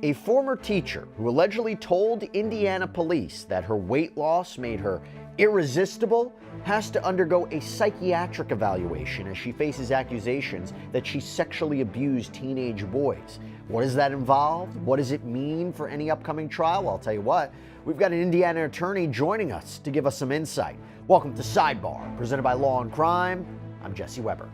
A former teacher who allegedly told Indiana police that her weight loss made her irresistible has to undergo a psychiatric evaluation as she faces accusations that she sexually abused teenage boys. What does that involve? What does it mean for any upcoming trial? Well, I'll tell you what, we've got an Indiana attorney joining us to give us some insight. Welcome to Sidebar, presented by Law&Crime. I'm Jesse Weber.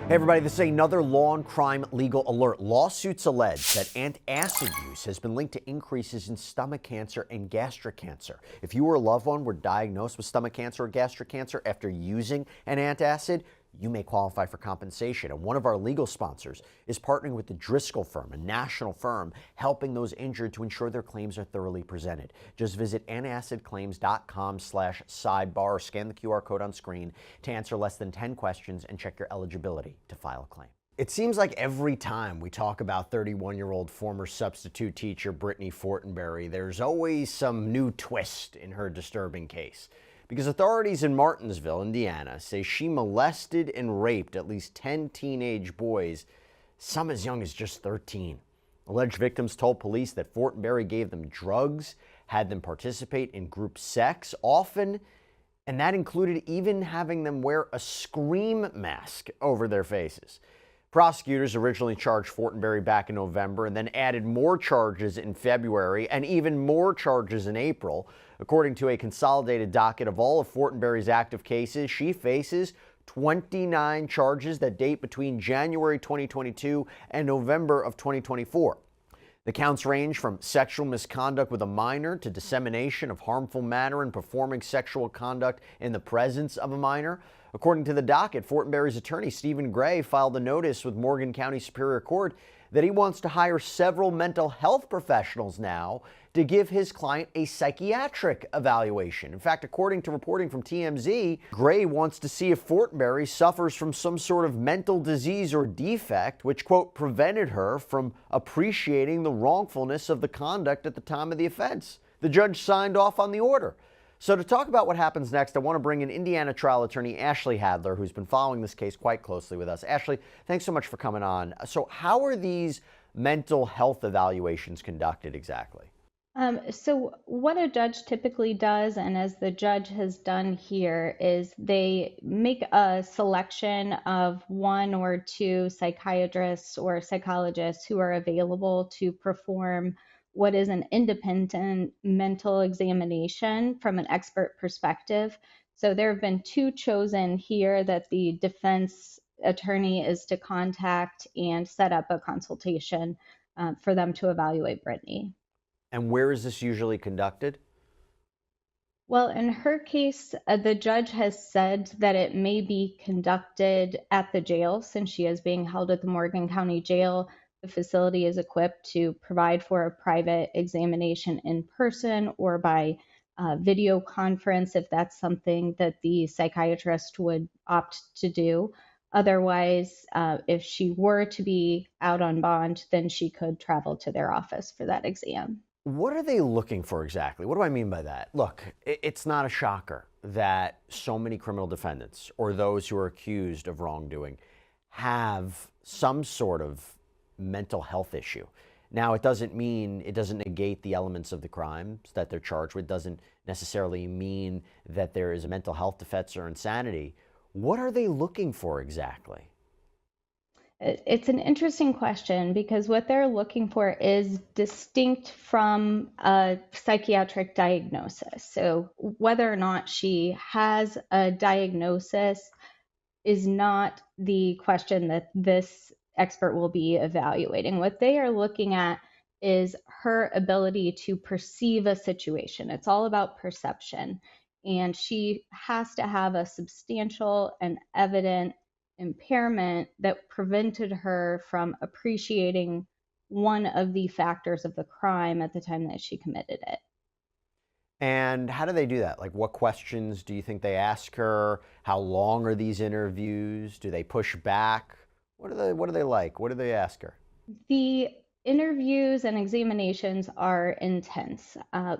Hey everybody, this is another Law&Crime legal alert. Lawsuits allege that antacid use has been linked to increases in stomach cancer and gastric cancer. If you or a loved one were diagnosed with stomach cancer or gastric cancer after using an antacid, you may qualify for compensation. And one of our legal sponsors is partnering with the Driscoll firm, a national firm, helping those injured to ensure their claims are thoroughly presented. Just visit antacidclaims.com/sidebar or scan the QR code on screen to answer less than 10 questions and check your eligibility to file a claim. It seems like every time we talk about 31-year-old former substitute teacher Brittany Fortinberry, there's always some new twist in her disturbing case. Because authorities in Martinsville, Indiana, say she molested and raped at least 10 teenage boys, some as young as just 13. Alleged victims told police that Fortinberry gave them drugs, had them participate in group sex, often, and that included even having them wear a scream mask over their faces. Prosecutors originally charged Fortinberry back in November and then added more charges in February and even more charges in April. According to a consolidated docket of all of Fortinberry's active cases, she faces 29 charges that date between January 2022 and November of 2024. The counts range from sexual misconduct with a minor to dissemination of harmful matter and performing sexual conduct in the presence of a minor. According to the docket, Fortinberry's attorney, Stephen Gray, filed a notice with Morgan County Superior Court that he wants to hire several mental health professionals now to give his client a psychiatric evaluation. In fact, according to reporting from TMZ, Gray wants to see if Fortinberry suffers from some sort of mental disease or defect, which, quote, prevented her from appreciating the wrongfulness of the conduct at the time of the offense. The judge signed off on the order. So to talk about what happens next, I want to bring in Indiana trial attorney Ashley Hadler, who's been following this case quite closely with us. Ashley, thanks so much for coming on. So how are these mental health evaluations conducted exactly? So what a judge typically does, and as the judge has done here, is they make a selection of one or two psychiatrists or psychologists who are available to perform what is an independent mental examination from an expert perspective. So there have been two chosen here that the defense attorney is to contact and set up a consultation for them to evaluate Brittany. And where is this usually conducted? Well, in her case, the judge has said that it may be conducted at the jail since she is being held at the Morgan County Jail. The facility is equipped to provide for a private examination in person or by video conference if that's something that the psychiatrist would opt to do. Otherwise, if she were to be out on bond, then she could travel to their office for that exam. What are they looking for exactly? What do I mean by that? Look, it's not a shocker that so many criminal defendants or those who are accused of wrongdoing have some sort of mental health issue. Now, it doesn't negate the elements of the crimes that they're charged with, doesn't necessarily mean that there is a mental health defense or insanity. What are they looking for exactly? It's an interesting question because what they're looking for is distinct from a psychiatric diagnosis. So whether or not she has a diagnosis is not the question that this expert will be evaluating. What they are looking at is her ability to perceive a situation. It's all about perception. And she has to have a substantial and evident impairment that prevented her from appreciating one of the factors of the crime at the time that she committed it. And how do they do that? Like, what questions do you think they ask her? How long are these interviews? Do they push back? What are they like? What do they ask her? The interviews and examinations are intense.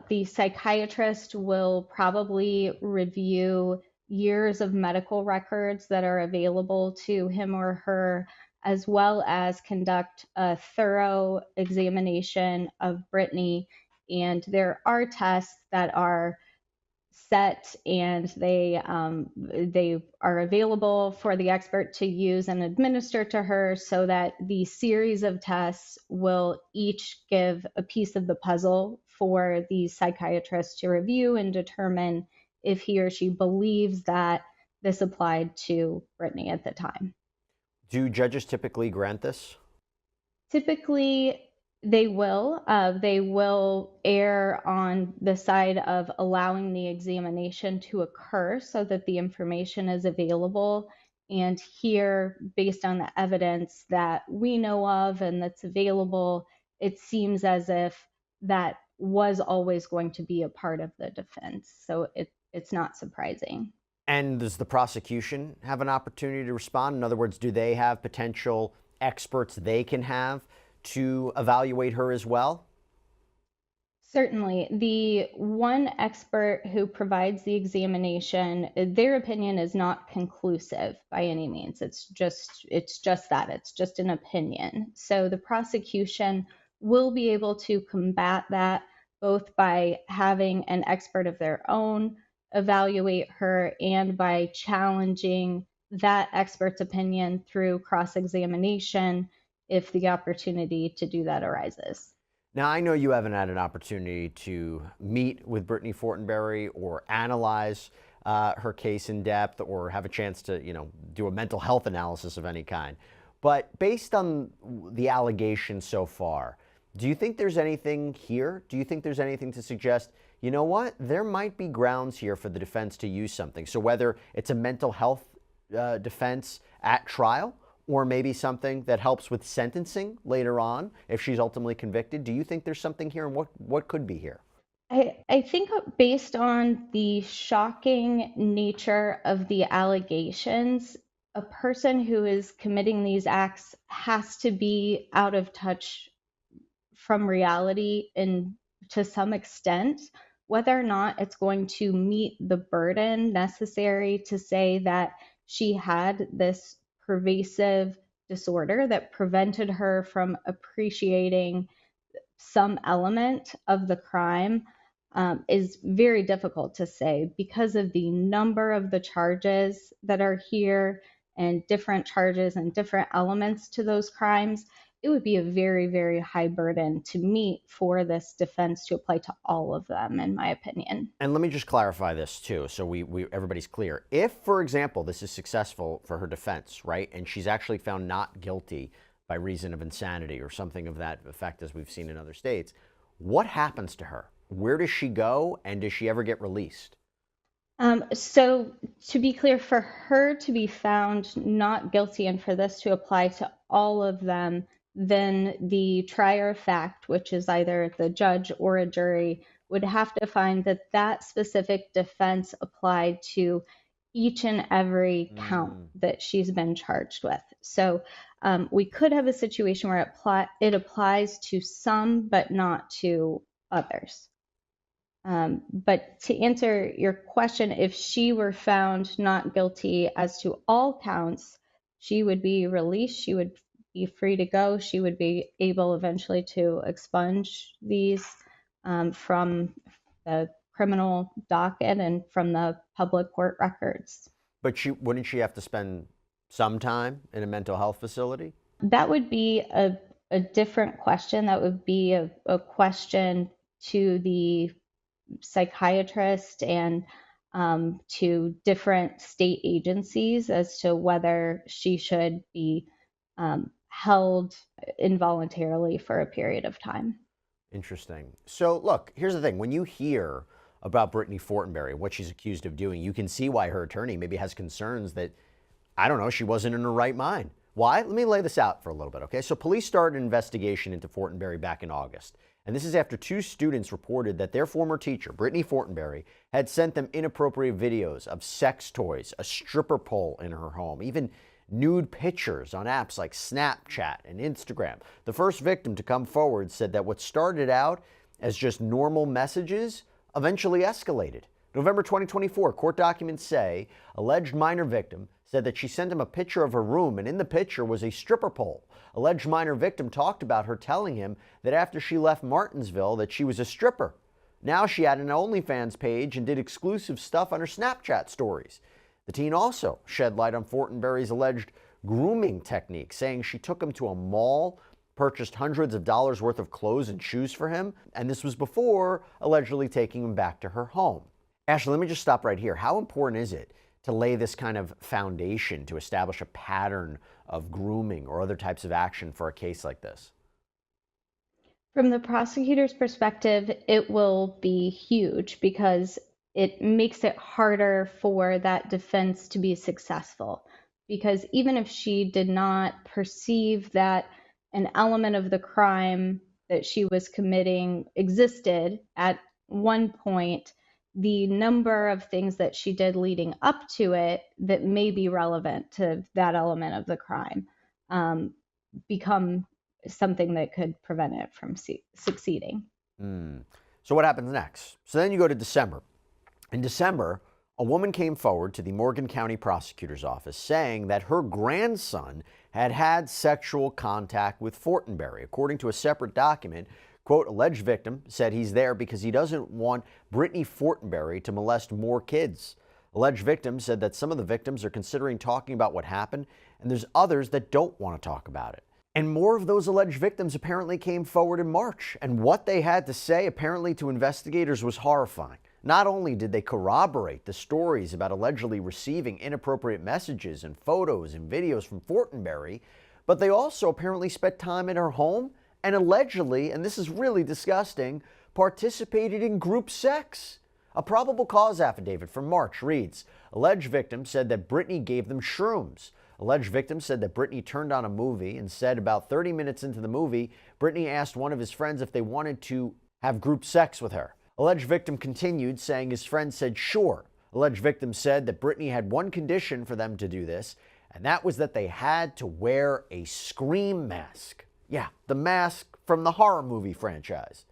The psychiatrist will probably review years of medical records that are available to him or her. as well as conduct a thorough examination of Brittany. And there are tests that are set, and they are available for the expert to use and administer to her, so that the series of tests will each give a piece of the puzzle for the psychiatrist to review and determine if he or she believes that this applied to Brittany at the time. Do judges typically grant this? Typically, they will. They will err on the side of allowing the examination to occur so that the information is available. And here, based on the evidence that we know of and that's available, it seems as if that was always going to be a part of the defense. So it's not surprising. And does the prosecution have an opportunity to respond? In other words, do they have potential experts they can have to evaluate her as well? Certainly. The one expert who provides the examination, their opinion is not conclusive by any means. It's just that. It's just an opinion. So the prosecution will be able to combat that both by having an expert of their own evaluate her and by challenging that expert's opinion through cross-examination if the opportunity to do that arises. Now, I know you haven't had an opportunity to meet with Brittany Fortinberry or analyze her case in depth or have a chance to, do a mental health analysis of any kind. But based on the allegations so far, do you think there's anything here? Do you think there's anything to suggest, you know what, there might be grounds here for the defense to use something? So whether it's a mental health defense at trial, or maybe something that helps with sentencing later on if she's ultimately convicted. Do you think there's something here, and what could be here? I think based on the shocking nature of the allegations, a person who is committing these acts has to be out of touch from reality and to some extent. Whether or not it's going to meet the burden necessary to say that she had this pervasive disorder that prevented her from appreciating some element of the crime is very difficult to say because of the number of the charges that are here and different charges and different elements to those crimes. It would be a very, very high burden to meet for this defense to apply to all of them, in my opinion. And let me just clarify this too, so everybody's clear. If, for example, this is successful for her defense, right, and she's actually found not guilty by reason of insanity or something of that effect, as we've seen in other states, what happens to her? Where does she go, and does she ever get released? So to be clear, for her to be found not guilty and for this to apply to all of them, then the trier of fact, which is either the judge or a jury, would have to find that that specific defense applied to each and every count that she's been charged with. So we could have a situation where it applies to some, but not to others. But to answer your question, if she were found not guilty as to all counts, she would be released. She would be free to go. She would be able eventually to expunge these from the criminal docket and from the public court records. But wouldn't she have to spend some time in a mental health facility? That would be a different question. That would be a question to the psychiatrist and to different state agencies as to whether she should be held involuntarily for a period of time. Interesting. So look, here's the thing. When you hear about Brittany Fortinberry, what she's accused of doing, you can see why her attorney maybe has concerns that, I don't know, she wasn't in her right mind. Why? Let me lay this out for a little bit, okay? So police started an investigation into Fortinberry back in August. And this is after 2 students reported that their former teacher, Brittany Fortinberry, had sent them inappropriate videos of sex toys, a stripper pole in her home, even nude pictures on apps like Snapchat and Instagram. The first victim to come forward said that what started out as just normal messages eventually escalated. November 2024, court documents say alleged minor victim said that she sent him a picture of her room, and in the picture was a stripper pole. Alleged minor victim talked about her telling him that after she left Martinsville that she was a stripper. Now she had an OnlyFans page and did exclusive stuff on her Snapchat stories. The teen also shed light on Fortinberry's alleged grooming technique, saying she took him to a mall, purchased hundreds of dollars worth of clothes and shoes for him, and this was before allegedly taking him back to her home. Ashley, let me just stop right here. How important is it to lay this kind of foundation to establish a pattern of grooming or other types of action for a case like this? From the prosecutor's perspective, it will be huge because it makes it harder for that defense to be successful. Because even if she did not perceive that an element of the crime that she was committing existed at one point, the number of things that she did leading up to it that may be relevant to that element of the crime become something that could prevent it from succeeding. So what happens next? So then you go to December. In December, a woman came forward to the Morgan County Prosecutor's Office saying that her grandson had had sexual contact with Fortinberry. According to a separate document, quote, alleged victim said he's there because he doesn't want Brittany Fortinberry to molest more kids. Alleged victim said that some of the victims are considering talking about what happened, and there's others that don't want to talk about it. And more of those alleged victims apparently came forward in March, and what they had to say apparently to investigators was horrifying. Not only did they corroborate the stories about allegedly receiving inappropriate messages and photos and videos from Fortinberry, but they also apparently spent time in her home and allegedly, and this is really disgusting, participated in group sex. A probable cause affidavit from March reads, alleged victim said that Brittany gave them shrooms. Alleged victim said that Brittany turned on a movie and said about 30 minutes into the movie, Brittany asked one of his friends if they wanted to have group sex with her. Alleged victim continued, saying his friend said sure. Alleged victim said that Brittany had one condition for them to do this, and that was that they had to wear a Scream mask. Yeah, the mask from the horror movie franchise.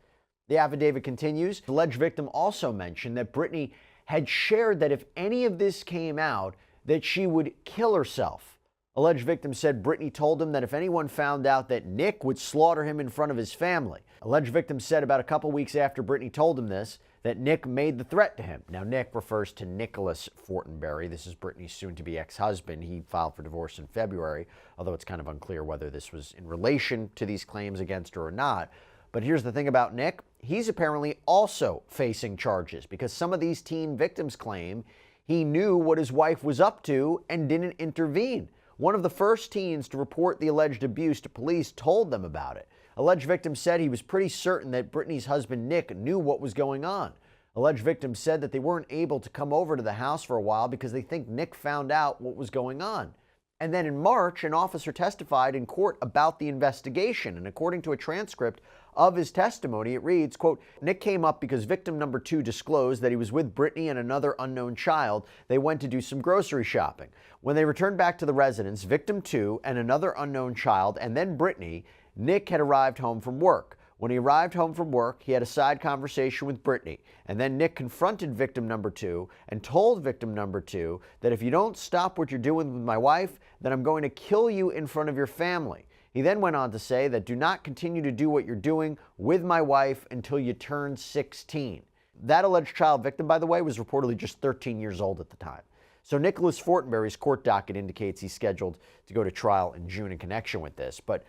The affidavit continues. The alleged victim also mentioned that Brittany had shared that if any of this came out, that she would kill herself. Alleged victim said Brittany told him that if anyone found out that Nick would slaughter him in front of his family. Alleged victim said about a couple weeks after Brittany told him this, that Nick made the threat to him. Now, Nick refers to Nicholas Fortinberry. This is Brittany's soon-to-be ex-husband. He filed for divorce in February, although it's kind of unclear whether this was in relation to these claims against her or not. But here's the thing about Nick. He's apparently also facing charges because some of these teen victims claim he knew what his wife was up to and didn't intervene. One of the first teens to report the alleged abuse to police told them about it. Alleged victim said he was pretty certain that Brittany's husband, Nick, knew what was going on. Alleged victim said that they weren't able to come over to the house for a while because they think Nick found out what was going on. And then in March, an officer testified in court about the investigation. And according to a transcript of his testimony, it reads, quote, Nick came up because victim number 2 disclosed that he was with Brittany and another unknown child. They went to do some grocery shopping. When they returned back to the residence, victim 2 and another unknown child, and then Brittany, Nick had arrived home from work. When he arrived home from work, he had a side conversation with Brittany, and then Nick confronted victim number 2 and told victim number 2 that if you don't stop what you're doing with my wife, then I'm going to kill you in front of your family. He then went on to say that do not continue to do what you're doing with my wife until you turn 16. That alleged child victim, by the way, was reportedly just 13 years old at the time. So Nicholas Fortinberry's court docket indicates he's scheduled to go to trial in June in connection with this. But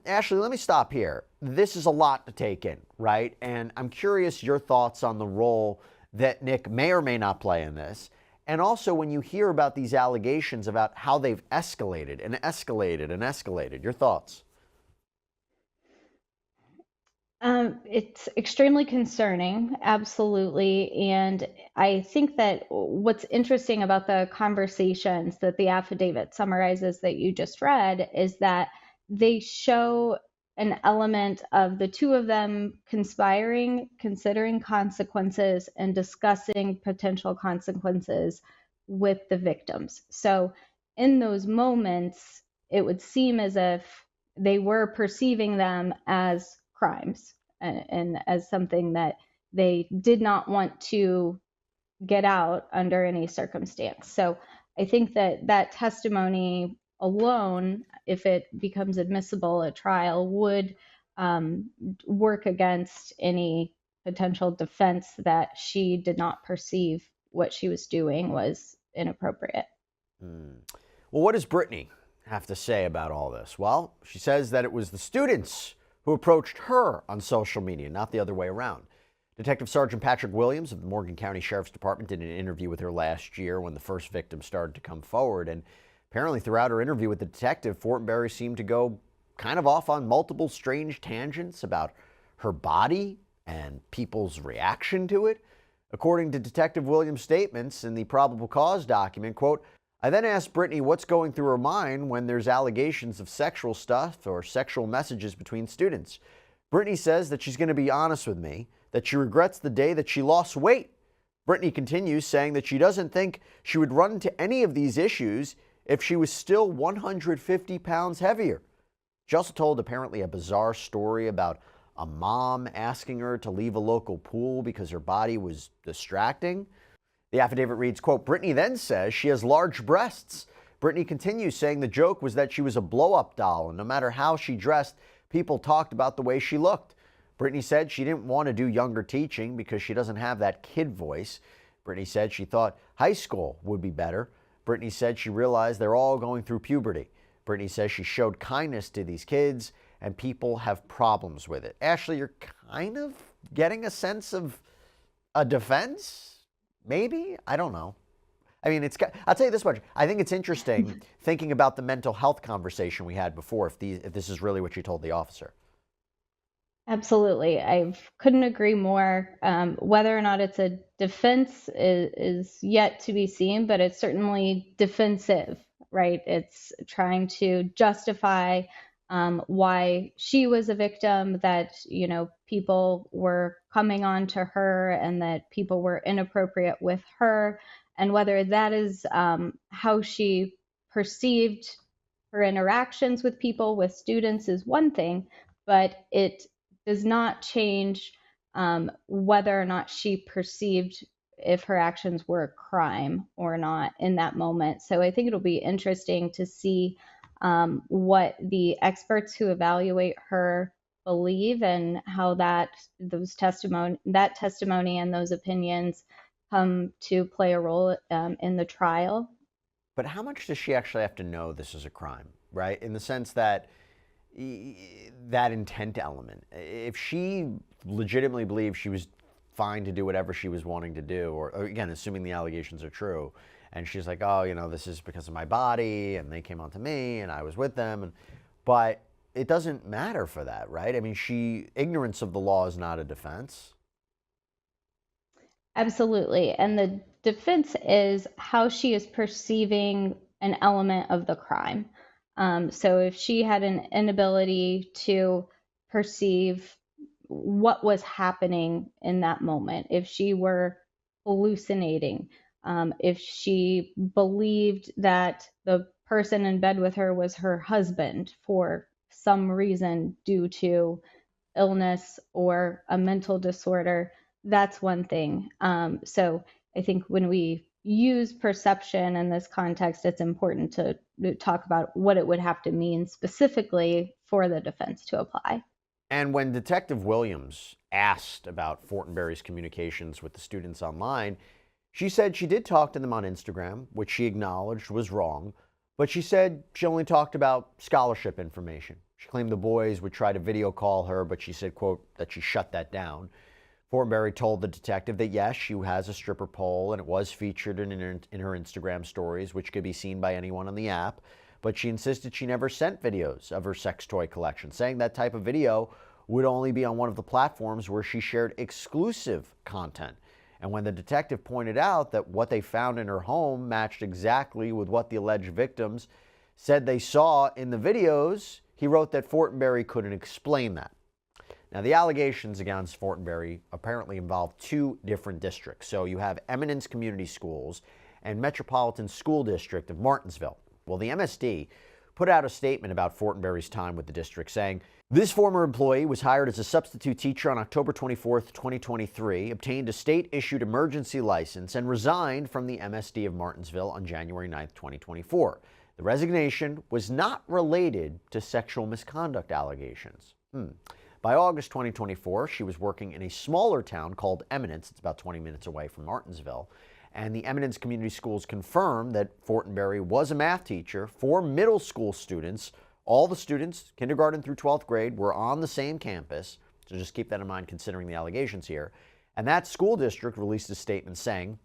Ashley, let me stop here. This is a lot to take in, right? And I'm curious your thoughts on the role that Nick may or may not play in this. And also when you hear about these allegations about how they've escalated and escalated and escalated, your thoughts? It's extremely concerning, absolutely. And I think that what's interesting about the conversations that the affidavit summarizes that you just read is that they show an element of the two of them conspiring, considering consequences, and discussing potential consequences with the victims. So in those moments, it would seem as if they were perceiving them as crimes and as something that they did not want to get out under any circumstance. So I think that that testimony alone, if it becomes admissible at trial, would work against any potential defense that she did not perceive what she was doing was inappropriate. Well, what does Brittany have to say about all this? Well, she says that it was the students who approached her on social media, not the other way around. Detective Sergeant Patrick Williams of the Morgan County Sheriff's Department did an interview with her last year when the first victim started to come forward. And apparently throughout her interview with the detective, Fortinberry seemed to go kind of off on multiple strange tangents about her body and people's reaction to it. According to Detective Williams' statements in the probable cause document, quote, I then asked Brittany what's going through her mind when there's allegations of sexual stuff or sexual messages between students. Brittany says that she's going to be honest with me, that she regrets the day that she lost weight. Brittany continues saying that she doesn't think she would run into any of these issues if she was still 150 pounds heavier. She also told apparently a bizarre story about a mom asking her to leave a local pool because her body was distracting. The affidavit reads, quote, Brittany then says she has large breasts. Brittany continues saying the joke was that she was a blow-up doll, and no matter how she dressed, people talked about the way she looked. Brittany said she didn't want to do younger teaching because she doesn't have that kid voice. Brittany said she thought high school would be better. Brittany said she realized they're all going through puberty. Brittany says she showed kindness to these kids and people have problems with it. Ashley, you're kind of getting a sense of a defense? Maybe? I don't know. I mean, I'll tell you this much. I think it's interesting thinking about the mental health conversation we had before, if this is really what you told the officer. Absolutely. I couldn't agree more. Whether or not it's a defense is yet to be seen, but it's certainly defensive, right? It's trying to justify why she was a victim, that, people were coming on to her and that people were inappropriate with her. And whether that is how she perceived her interactions with people, with students, is one thing, but it does not change whether or not she perceived if her actions were a crime or not in that moment. So I think it'll be interesting to see what the experts who evaluate her believe and how that testimony and those opinions come to play a role in the trial. But how much does she actually have to know this is a crime, right? In the sense that that intent element, if she legitimately believes she was fine to do whatever she was wanting to do, or again, assuming the allegations are true, and she's like, oh, this is because of my body and they came on to me and I was with them, but it doesn't matter for that, right? I mean, ignorance of the law is not a defense. Absolutely. And the defense is how she is perceiving an element of the crime. So if she had an inability to perceive what was happening in that moment, if she were hallucinating, if she believed that the person in bed with her was her husband for some reason due to illness or a mental disorder, that's one thing. So I think when we use perception in this context, it's important to talk about what it would have to mean specifically for the defense to apply. And when Detective Williams asked about Fortinberry's communications with the students online, she said she did talk to them on Instagram, which she acknowledged was wrong, but she said she only talked about scholarship information. She claimed the boys would try to video call her, but she said, quote, that she shut that down. Fortinberry told the detective that yes, she has a stripper pole and it was featured in her Instagram stories, which could be seen by anyone on the app, but she insisted she never sent videos of her sex toy collection, saying that type of video would only be on one of the platforms where she shared exclusive content. And when the detective pointed out that what they found in her home matched exactly with what the alleged victims said they saw in the videos, he wrote that Fortinberry couldn't explain that. Now, the allegations against Fortinberry apparently involve two different districts. So you have Eminence Community Schools and Metropolitan School District of Martinsville. Well, the MSD put out a statement about Fortinberry's time with the district, saying, "This former employee was hired as a substitute teacher on October 24, 2023, obtained a state-issued emergency license, and resigned from the MSD of Martinsville on January 9, 2024. The resignation was not related to sexual misconduct allegations." By August 2024, she was working in a smaller town called Eminence. It's about 20 minutes away from Martinsville. And the Eminence Community Schools confirmed that Fortinberry was a math teacher for middle school students. All the students, kindergarten through 12th grade, were on the same campus. So just keep that in mind considering the allegations here. And that school district released a statement saying,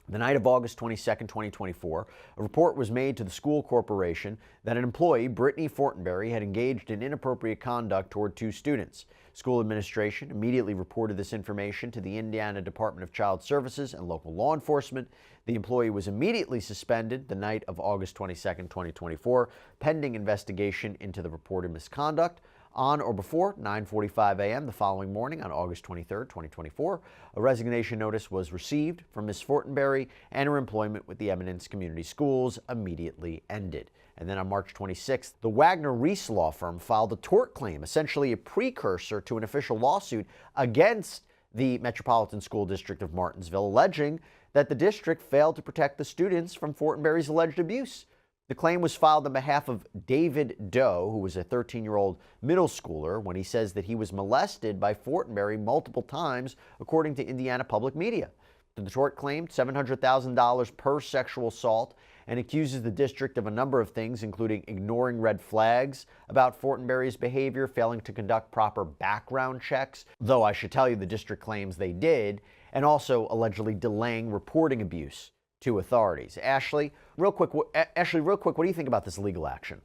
the night of August 22, 2024, a report was made to the school corporation that an employee, Brittany Fortinberry, had engaged in inappropriate conduct toward 2 students. School administration immediately reported this information to the Indiana Department of Child Services and local law enforcement. The employee was immediately suspended the night of August 22, 2024, pending investigation into the reported misconduct. On or before 9:45 a.m. the following morning on August 23, 2024, a resignation notice was received from Ms. Fortinberry, and her employment with the Eminence Community Schools immediately ended. And then on March 26th, the Wagner-Reese law firm filed a tort claim, essentially a precursor to an official lawsuit against the Metropolitan School District of Martinsville, alleging that the district failed to protect the students from Fortinberry's alleged abuse. The claim was filed on behalf of David Doe, who was a 13-year-old middle schooler, when he says that he was molested by Fortinberry multiple times, according to Indiana Public Media. The tort claimed $700,000 per sexual assault and accuses the district of a number of things, including ignoring red flags about Fortinberry's behavior, failing to conduct proper background checks, though I should tell you the district claims they did, and also allegedly delaying reporting abuse to authorities. Ashley, real quick, what do you think about this legal action?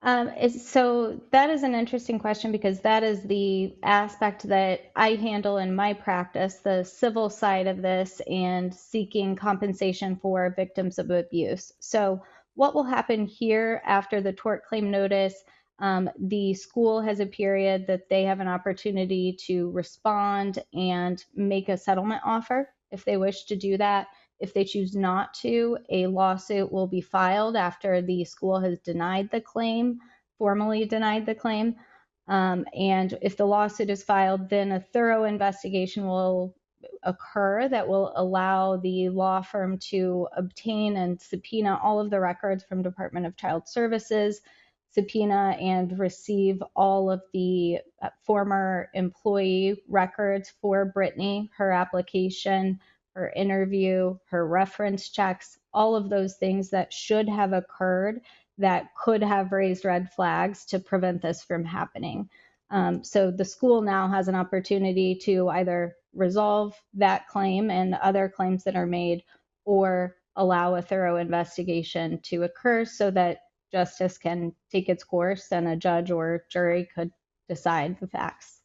So that is an interesting question, because that is the aspect that I handle in my practice, the civil side of this and seeking compensation for victims of abuse. So what will happen here after the tort claim notice? The school has a period that they have an opportunity to respond and make a settlement offer if they wish to do that. If they choose not to, a lawsuit will be filed after the school has denied the claim, formally denied the claim. And if the lawsuit is filed, then a thorough investigation will occur that will allow the law firm to obtain and subpoena all of the records from Department of Child Services, subpoena and receive all of the former employee records for Brittany, her application, her interview, her reference checks, all of those things that should have occurred that could have raised red flags to prevent this from happening. So the school now has an opportunity to either resolve that claim and other claims that are made, or allow a thorough investigation to occur so that justice can take its course and a judge or jury could decide the facts.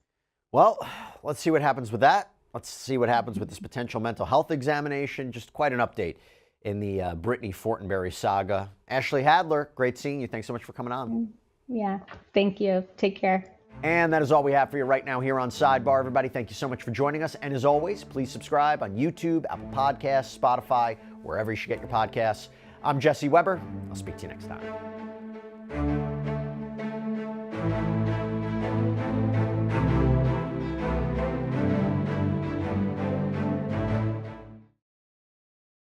Well, let's see what happens with that. Let's see what happens with this potential mental health examination. Just quite an update in the Brittany Fortinberry saga. Ashley Hadler, great seeing you. Thanks so much for coming on. Yeah, thank you. Take care. And that is all we have for you right now here on Sidebar. Everybody, thank you so much for joining us. And as always, please subscribe on YouTube, Apple Podcasts, Spotify, wherever you should get your podcasts. I'm Jesse Weber. I'll speak to you next time.